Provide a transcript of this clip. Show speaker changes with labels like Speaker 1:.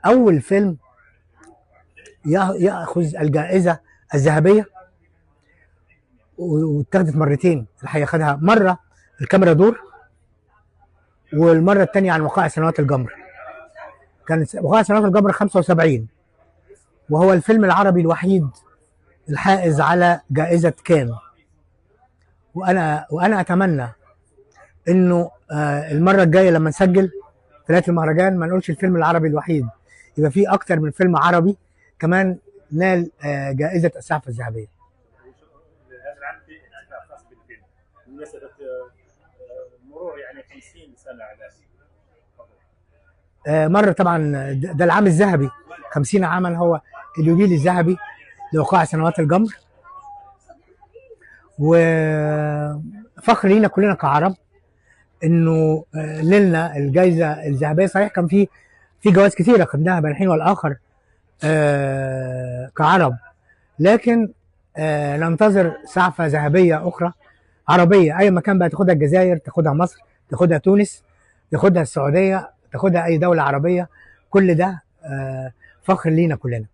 Speaker 1: اول فيلم ياخذ الجائزه الذهبيه، واتخذت مرتين الحقيقه. خدها مره الكاميرا دور، والمره الثانيه عن وقائع سنوات الجمر. كان وقائع سنوات الجمر 75، وهو الفيلم العربي الوحيد الحائز على جائزه كان. وانا اتمنى انه المره الجايه لما نسجل في نهايه المهرجان ما نقولش الفيلم العربي الوحيد، يبقى في اكتر من فيلم عربي كمان نال جائزه السعفه الذهبيه.
Speaker 2: هذا العام في احتفال خاص بالفيلم بمناسبه مرور يعني 50 سنه على
Speaker 1: مره طبعا ده العام الذهبي، 50 عاما هو اليوبيل الذهبي لوقائع سنوات الجمر. وفخر لينا كلنا كعرب انه نلنا الجائزه الذهبيه. صحيح كان في جوائز كثيره خدناها بين الحين والاخر كعرب، لكن ننتظر سعفه ذهبيه اخرى عربيه اي مكان بقى، تاخدها الجزائر، تاخدها مصر، تاخدها تونس، تاخدها السعوديه، تاخدها اي دوله عربيه. كل ده فخر لينا كلنا.